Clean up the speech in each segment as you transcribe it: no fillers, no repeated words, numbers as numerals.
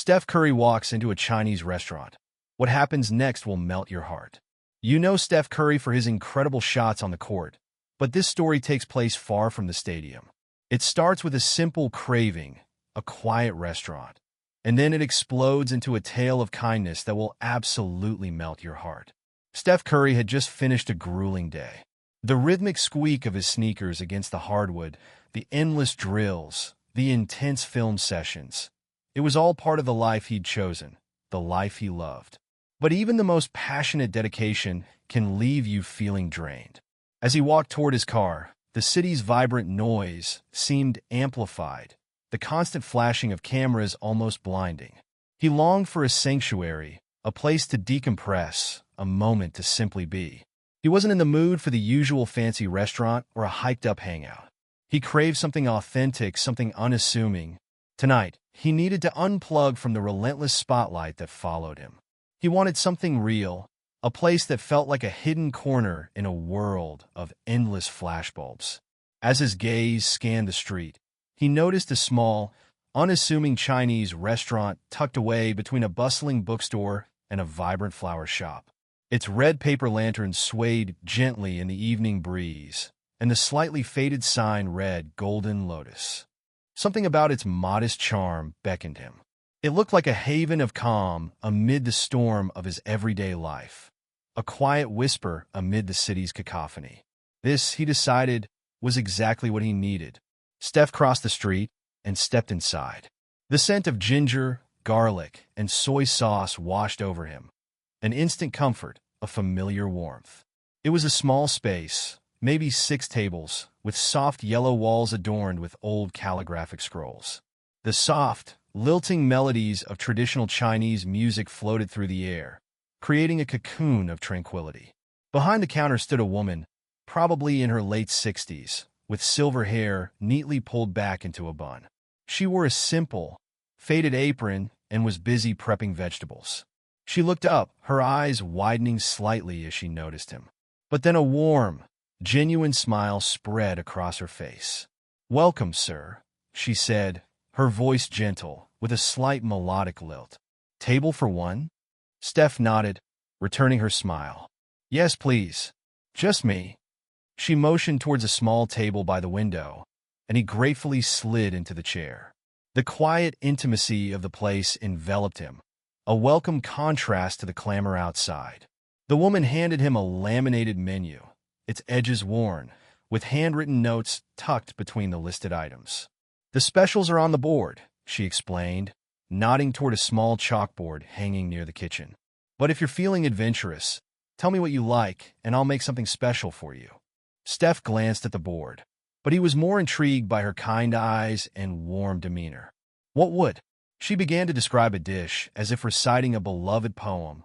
Steph Curry walks into a Chinese restaurant. What happens next will melt your heart. You know Steph Curry for his incredible shots on the court, but this story takes place far from the stadium. It starts with a simple craving, a quiet restaurant, and then it explodes into a tale of kindness that will absolutely melt your heart. Steph Curry had just finished a grueling day. The rhythmic squeak of his sneakers against the hardwood, the endless drills, the intense film sessions. It was all part of the life he'd chosen, the life he loved. But even the most passionate dedication can leave you feeling drained. As he walked toward his car, the city's vibrant noise seemed amplified, the constant flashing of cameras almost blinding. He longed for a sanctuary, a place to decompress, a moment to simply be. He wasn't in the mood for the usual fancy restaurant or a hyped-up hangout. He craved something authentic, something unassuming. Tonight, he needed to unplug from the relentless spotlight that followed him. He wanted something real, a place that felt like a hidden corner in a world of endless flashbulbs. As his gaze scanned the street, he noticed a small, unassuming Chinese restaurant tucked away between a bustling bookstore and a vibrant flower shop. Its red paper lanterns swayed gently in the evening breeze, and the slightly faded sign read Golden Lotus. Something about its modest charm beckoned him. It looked like a haven of calm amid the storm of his everyday life, a quiet whisper amid the city's cacophony. This, he decided, was exactly what he needed. Steph crossed the street and stepped inside. The scent of ginger, garlic, and soy sauce washed over him. An instant comfort, a familiar warmth. It was a small space, maybe 6 tables, with soft yellow walls adorned with old calligraphic scrolls. The soft, lilting melodies of traditional Chinese music floated through the air, creating a cocoon of tranquility. Behind the counter stood a woman, probably in her late 60s, with silver hair neatly pulled back into a bun. She wore a simple, faded apron and was busy prepping vegetables. She looked up, her eyes widening slightly as she noticed him. But then a warm, genuine smile spread across her face. "Welcome, sir," she said, her voice gentle, with a slight melodic lilt. "Table for one?" Steph nodded, returning her smile. "Yes, please. Just me." She motioned towards a small table by the window, and he gratefully slid into the chair. The quiet intimacy of the place enveloped him, a welcome contrast to the clamor outside. The woman handed him a laminated menu, its edges worn, with handwritten notes tucked between the listed items. "The specials are on the board," she explained, nodding toward a small chalkboard hanging near the kitchen. "But if you're feeling adventurous, tell me what you like, and I'll make something special for you." Steph glanced at the board, but he was more intrigued by her kind eyes and warm demeanor. "What would?" She began to describe a dish as if reciting a beloved poem.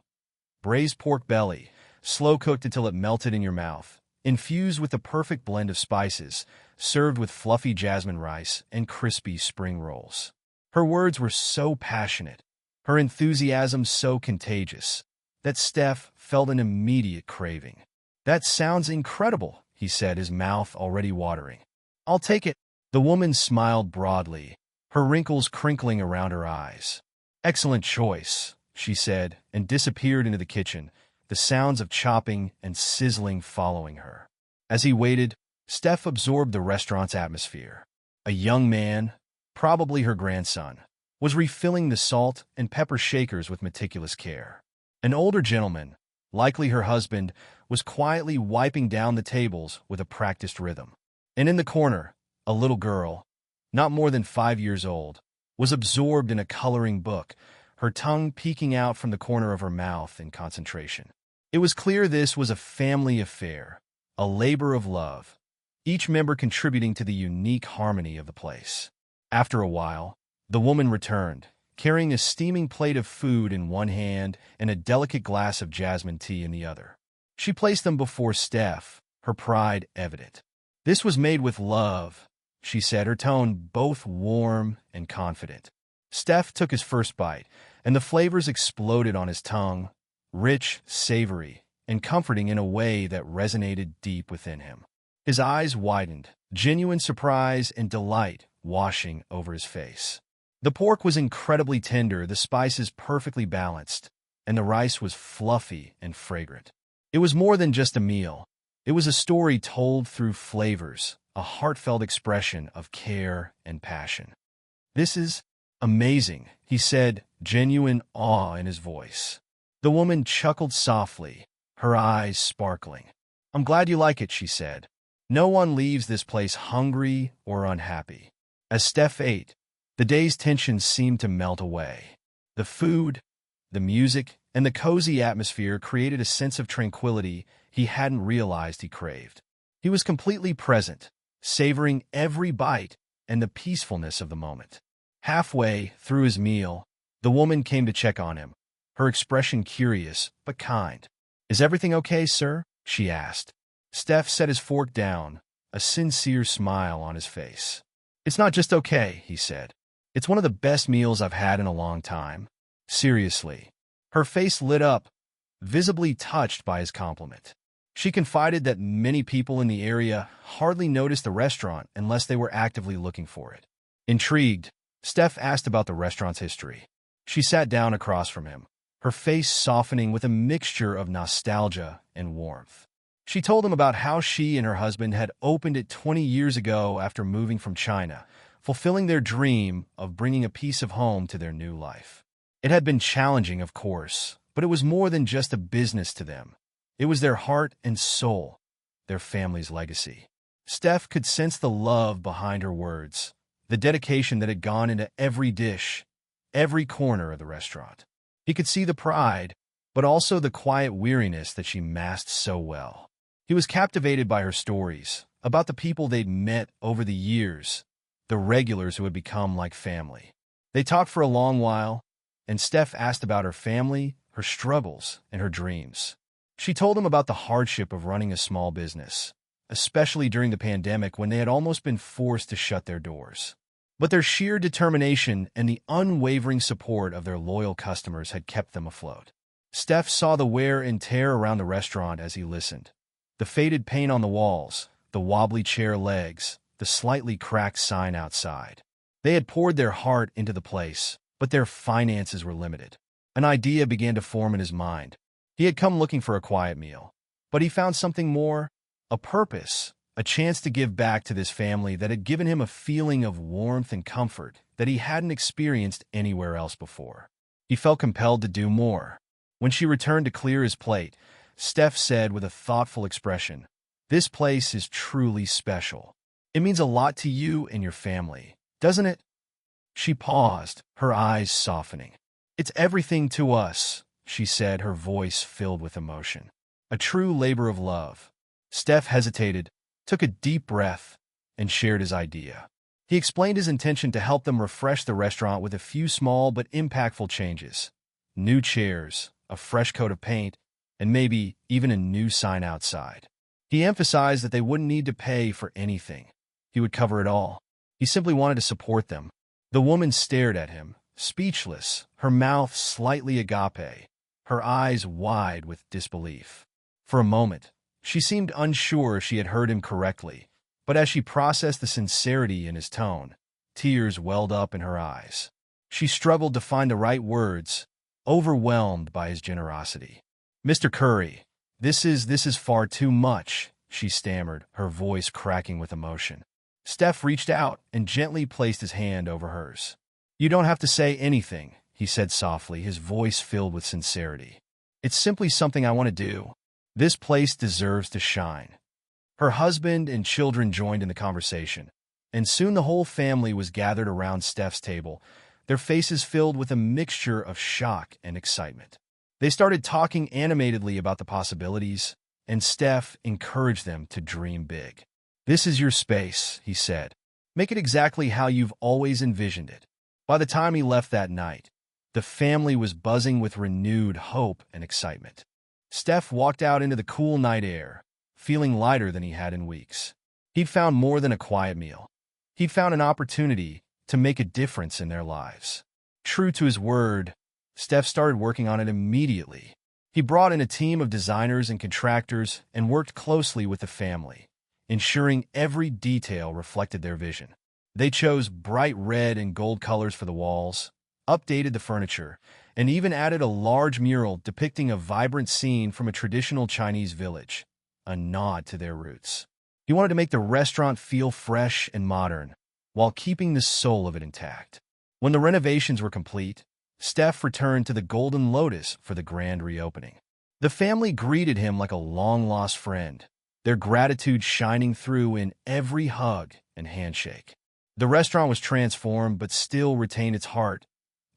Braised pork belly, slow-cooked until it melted in your mouth, infused with the perfect blend of spices, served with fluffy jasmine rice and crispy spring rolls. Her words were so passionate, her enthusiasm so contagious, that Steph felt an immediate craving. "That sounds incredible," he said, his mouth already watering. "I'll take it." The woman smiled broadly, her wrinkles crinkling around her eyes. "Excellent choice," she said, and disappeared into the kitchen, the sounds of chopping and sizzling following her. As he waited, Steph absorbed the restaurant's atmosphere. A young man, probably her grandson, was refilling the salt and pepper shakers with meticulous care. An older gentleman, likely her husband, was quietly wiping down the tables with a practiced rhythm. And in the corner, a little girl, not more than 5 years old, was absorbed in a coloring book, her tongue peeking out from the corner of her mouth in concentration. It was clear this was a family affair, a labor of love, each member contributing to the unique harmony of the place. After a while, the woman returned, carrying a steaming plate of food in one hand and a delicate glass of jasmine tea in the other. She placed them before Steph, her pride evident. "This was made with love," she said, her tone both warm and confident. Steph took his first bite, and the flavors exploded on his tongue, rich, savory, and comforting in a way that resonated deep within him. His eyes widened, genuine surprise and delight washing over his face. The pork was incredibly tender, the spices perfectly balanced, and the rice was fluffy and fragrant. It was more than just a meal. It was a story told through flavors, a heartfelt expression of care and passion. "This is amazing," he said, genuine awe in his voice. The woman chuckled softly, her eyes sparkling. "I'm glad you like it," she said. "No one leaves this place hungry or unhappy." As Steph ate, the day's tension seemed to melt away. The food, the music, and the cozy atmosphere created a sense of tranquility he hadn't realized he craved. He was completely present, savoring every bite and the peacefulness of the moment. Halfway through his meal, the woman came to check on him, her expression curious but kind. "Is everything okay, sir?" she asked. Steph set his fork down, a sincere smile on his face. "It's not just okay," he said. "It's one of the best meals I've had in a long time. Seriously." Her face lit up, visibly touched by his compliment. She confided that many people in the area hardly noticed the restaurant unless they were actively looking for it. Intrigued, Steph asked about the restaurant's history. She sat down across from him, her face softening with a mixture of nostalgia and warmth. She told him about how she and her husband had opened it 20 years ago after moving from China, fulfilling their dream of bringing a piece of home to their new life. It had been challenging, of course, but it was more than just a business to them. It was their heart and soul, their family's legacy. Steph could sense the love behind her words, the dedication that had gone into every dish, every corner of the restaurant. He could see the pride, but also the quiet weariness that she masked so well. He was captivated by her stories, about the people they'd met over the years, the regulars who had become like family. They talked for a long while, and Steph asked about her family, her struggles, and her dreams. She told him about the hardship of running a small business, especially during the pandemic when they had almost been forced to shut their doors. But their sheer determination and the unwavering support of their loyal customers had kept them afloat. Steph saw the wear and tear around the restaurant as he listened. The faded paint on the walls, the wobbly chair legs, the slightly cracked sign outside. They had poured their heart into the place, but their finances were limited. An idea began to form in his mind. He had come looking for a quiet meal, but he found something more, a purpose, a chance to give back to this family that had given him a feeling of warmth and comfort that he hadn't experienced anywhere else before. He felt compelled to do more. When she returned to clear his plate, Steph said with a thoughtful expression, "This place is truly special. It means a lot to you and your family, doesn't it?" She paused, her eyes softening. "It's everything to us," she said, her voice filled with emotion. "A true labor of love." Steph hesitated, took a deep breath, and shared his idea. He explained his intention to help them refresh the restaurant with a few small but impactful changes. New chairs, a fresh coat of paint, and maybe even a new sign outside. He emphasized that they wouldn't need to pay for anything. He would cover it all. He simply wanted to support them. The woman stared at him, speechless, her mouth slightly agape, her eyes wide with disbelief. For a moment, she seemed unsure she had heard him correctly, but as she processed the sincerity in his tone, tears welled up in her eyes. She struggled to find the right words, overwhelmed by his generosity. "Mr. Curry, this is far too much," she stammered, her voice cracking with emotion. Steph reached out and gently placed his hand over hers. "You don't have to say anything," he said softly, his voice filled with sincerity. "It's simply something I want to do. This place deserves to shine." Her husband and children joined in the conversation, and soon the whole family was gathered around Steph's table, their faces filled with a mixture of shock and excitement. They started talking animatedly about the possibilities, and Steph encouraged them to dream big. "This is your space," he said. "Make it exactly how you've always envisioned it." By the time he left that night, the family was buzzing with renewed hope and excitement. Steph walked out into the cool night air, feeling lighter than he had in weeks. He'd found more than a quiet meal. He'd found an opportunity to make a difference in their lives. True to his word, Steph started working on it immediately. He brought in a team of designers and contractors and worked closely with the family, ensuring every detail reflected their vision. They chose bright red and gold colors for the walls, updated the furniture, and even added a large mural depicting a vibrant scene from a traditional Chinese village, a nod to their roots. He wanted to make the restaurant feel fresh and modern, while keeping the soul of it intact. When the renovations were complete, Steph returned to the Golden Lotus for the grand reopening. The family greeted him like a long-lost friend, their gratitude shining through in every hug and handshake. The restaurant was transformed but still retained its heart,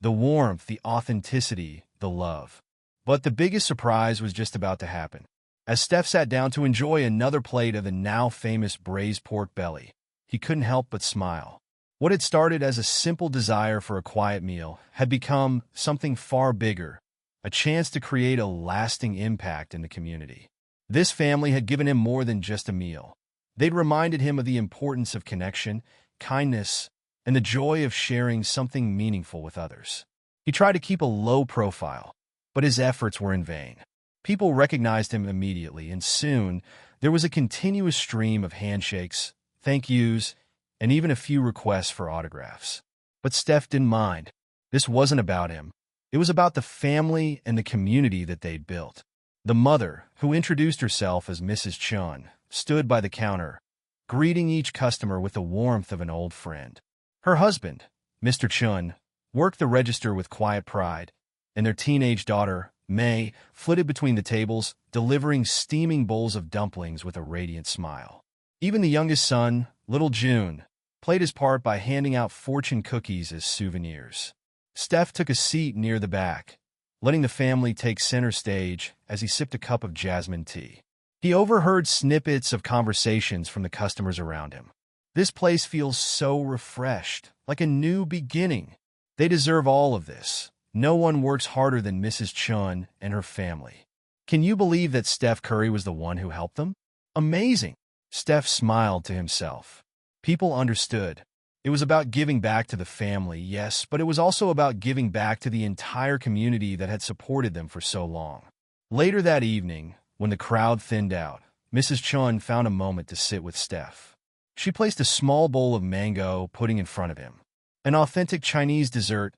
the warmth, the authenticity, the love. But the biggest surprise was just about to happen. As Steph sat down to enjoy another plate of the now famous braised pork belly, he couldn't help but smile. What had started as a simple desire for a quiet meal had become something far bigger, a chance to create a lasting impact in the community. This family had given him more than just a meal. They'd reminded him of the importance of connection, kindness, and the joy of sharing something meaningful with others. He tried to keep a low profile, but his efforts were in vain. People recognized him immediately, and soon there was a continuous stream of handshakes, thank yous, and even a few requests for autographs. But Steph didn't mind. This wasn't about him. It was about the family and the community that they'd built. The mother, who introduced herself as Mrs. Chun, stood by the counter, greeting each customer with the warmth of an old friend. Her husband, Mr. Chun, worked the register with quiet pride, and their teenage daughter, May, flitted between the tables, delivering steaming bowls of dumplings with a radiant smile. Even the youngest son, little June, played his part by handing out fortune cookies as souvenirs. Steph took a seat near the back, letting the family take center stage as he sipped a cup of jasmine tea. He overheard snippets of conversations from the customers around him. This place feels so refreshed, like a new beginning. They deserve all of this. No one works harder than Mrs. Chun and her family. Can you believe that Steph Curry was the one who helped them? Amazing! Steph smiled to himself. People understood. It was about giving back to the family, yes, but it was also about giving back to the entire community that had supported them for so long. Later that evening, when the crowd thinned out, Mrs. Chun found a moment to sit with Steph. She placed a small bowl of mango pudding in front of him. An authentic Chinese dessert,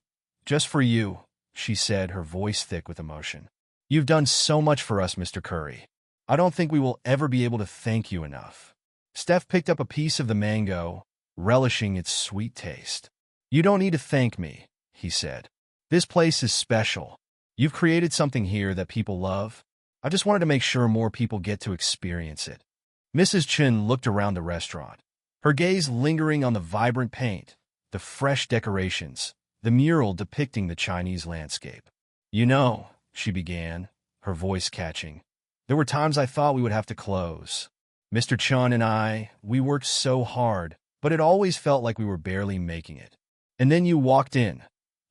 just for you, she said, her voice thick with emotion. You've done so much for us, Mr. Curry. I don't think we will ever be able to thank you enough. Steph picked up a piece of the mango, relishing its sweet taste. You don't need to thank me, he said. This place is special. You've created something here that people love. I just wanted to make sure more people get to experience it. Mrs. Chin looked around the restaurant, her gaze lingering on the vibrant paint, the fresh decorations, the mural depicting the Chinese landscape. You know, she began, her voice catching, there were times I thought we would have to close. Mr. Chun and I, we worked so hard, but it always felt like we were barely making it. And then you walked in.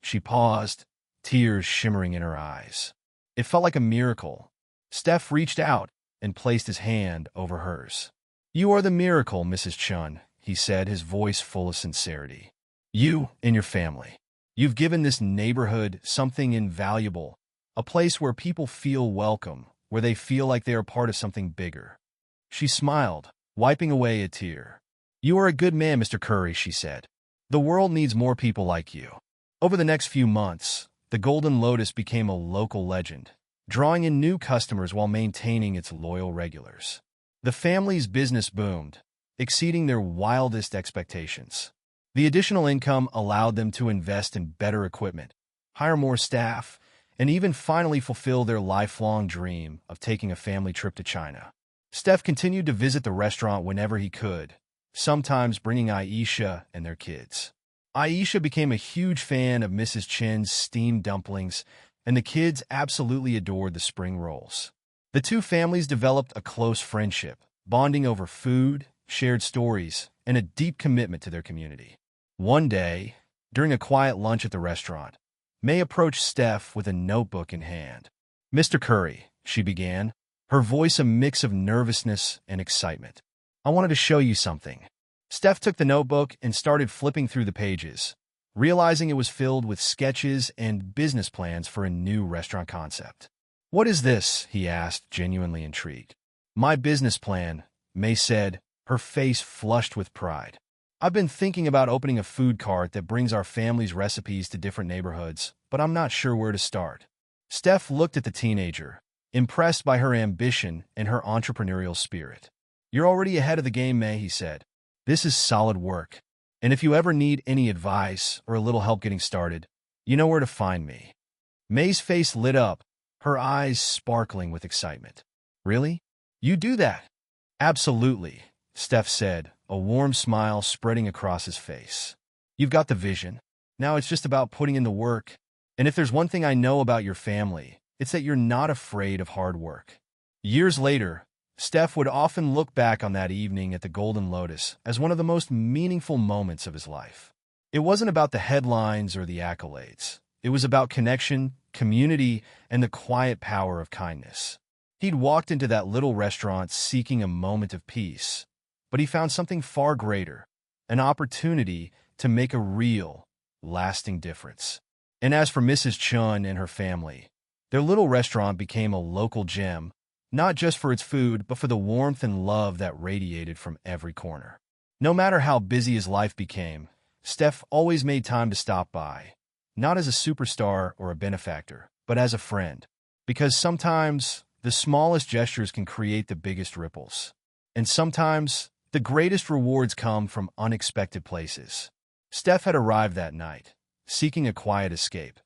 She paused, tears shimmering in her eyes. It felt like a miracle. Steph reached out and placed his hand over hers. You are the miracle, Mrs. Chun, he said, his voice full of sincerity. You and your family. You've given this neighborhood something invaluable, a place where people feel welcome, where they feel like they are part of something bigger. She smiled, wiping away a tear. You are a good man, Mr. Curry, she said. The world needs more people like you. Over the next few months, the Golden Lotus became a local legend, drawing in new customers while maintaining its loyal regulars. The family's business boomed, exceeding their wildest expectations. The additional income allowed them to invest in better equipment, hire more staff, and even finally fulfill their lifelong dream of taking a family trip to China. Steph continued to visit the restaurant whenever he could, sometimes bringing Aisha and their kids. Aisha became a huge fan of Mrs. Chin's steamed dumplings, and the kids absolutely adored the spring rolls. The two families developed a close friendship, bonding over food, shared stories, and a deep commitment to their community. One day, during a quiet lunch at the restaurant, May approached Steph with a notebook in hand. Mr. Curry, she began, her voice a mix of nervousness and excitement. I wanted to show you something. Steph took the notebook and started flipping through the pages, realizing it was filled with sketches and business plans for a new restaurant concept. What is this? He asked, genuinely intrigued. My business plan, May said, her face flushed with pride. I've been thinking about opening a food cart that brings our family's recipes to different neighborhoods, but I'm not sure where to start. Steph looked at the teenager, impressed by her ambition and her entrepreneurial spirit. You're already ahead of the game, May, he said. This is solid work. And if you ever need any advice or a little help getting started, you know where to find me. May's face lit up, her eyes sparkling with excitement. Really? You do that? Absolutely, Steph said, a warm smile spreading across his face. You've got the vision. Now it's just about putting in the work. And if there's one thing I know about your family, it's that you're not afraid of hard work. Years later, Steph would often look back on that evening at the Golden Lotus as one of the most meaningful moments of his life. It wasn't about the headlines or the accolades. It was about connection, community, and the quiet power of kindness. He'd walked into that little restaurant seeking a moment of peace, but he found something far greater, an opportunity to make a real, lasting difference. And as for Mrs. Chun and her family, their little restaurant became a local gem, not just for its food, but for the warmth and love that radiated from every corner. No matter how busy his life became, Steph always made time to stop by, not as a superstar or a benefactor, but as a friend. Because sometimes the smallest gestures can create the biggest ripples. And sometimes the greatest rewards come from unexpected places. Steph had arrived that night, seeking a quiet escape.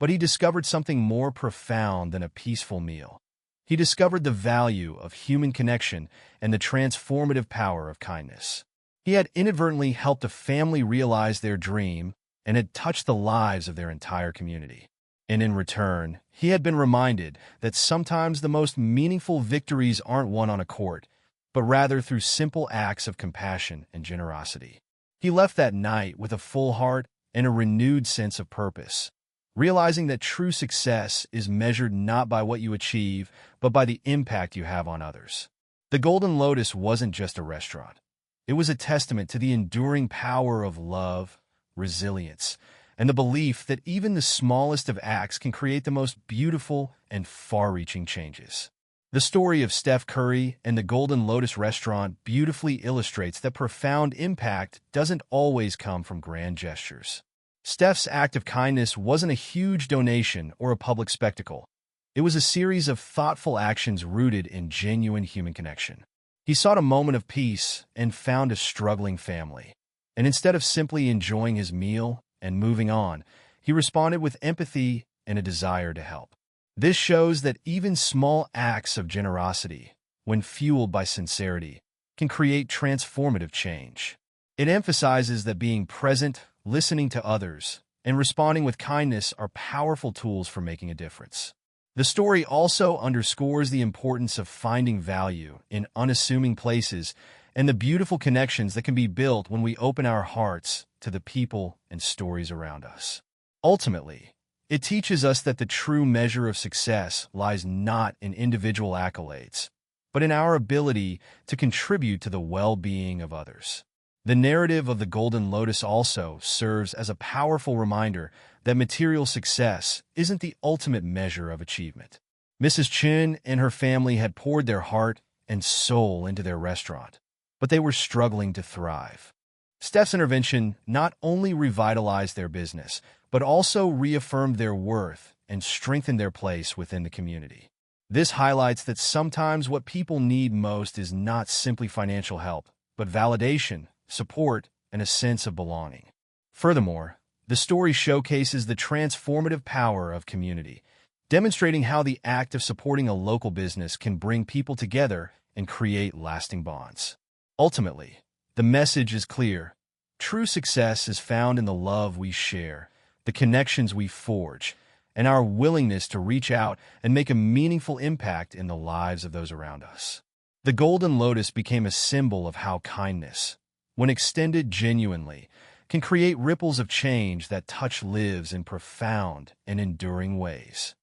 But he discovered something more profound than a peaceful meal. He discovered the value of human connection and the transformative power of kindness. He had inadvertently helped a family realize their dream and had touched the lives of their entire community. And in return, he had been reminded that sometimes the most meaningful victories aren't won on a court, but rather through simple acts of compassion and generosity. He left that night with a full heart and a renewed sense of purpose, realizing that true success is measured not by what you achieve, but by the impact you have on others. The Golden Lotus wasn't just a restaurant. It was a testament to the enduring power of love, resilience, and the belief that even the smallest of acts can create the most beautiful and far-reaching changes. The story of Steph Curry and the Golden Lotus restaurant beautifully illustrates that profound impact doesn't always come from grand gestures. Steph's act of kindness wasn't a huge donation or a public spectacle. It was a series of thoughtful actions rooted in genuine human connection. He sought a moment of peace and found a struggling family. And instead of simply enjoying his meal and moving on, he responded with empathy and a desire to help. This shows that even small acts of generosity, when fueled by sincerity, can create transformative change. It emphasizes that being present, listening to others, and responding with kindness are powerful tools for making a difference. The story also underscores the importance of finding value in unassuming places and the beautiful connections that can be built when we open our hearts to the people and stories around us. Ultimately, it teaches us that the true measure of success lies not in individual accolades, but in our ability to contribute to the well-being of others. The narrative of the Golden Lotus also serves as a powerful reminder that material success isn't the ultimate measure of achievement. Mrs. Chin and her family had poured their heart and soul into their restaurant, but they were struggling to thrive. Steph's intervention not only revitalized their business, but also reaffirmed their worth and strengthened their place within the community. This highlights that sometimes what people need most is not simply financial help, but validation, support, and a sense of belonging. Furthermore, the story showcases the transformative power of community, demonstrating how the act of supporting a local business can bring people together and create lasting bonds. Ultimately, the message is clear. True success is found in the love we share, the connections we forge, and our willingness to reach out and make a meaningful impact in the lives of those around us. The Golden Lotus became a symbol of how kindness, when extended genuinely, can create ripples of change that touch lives in profound and enduring ways.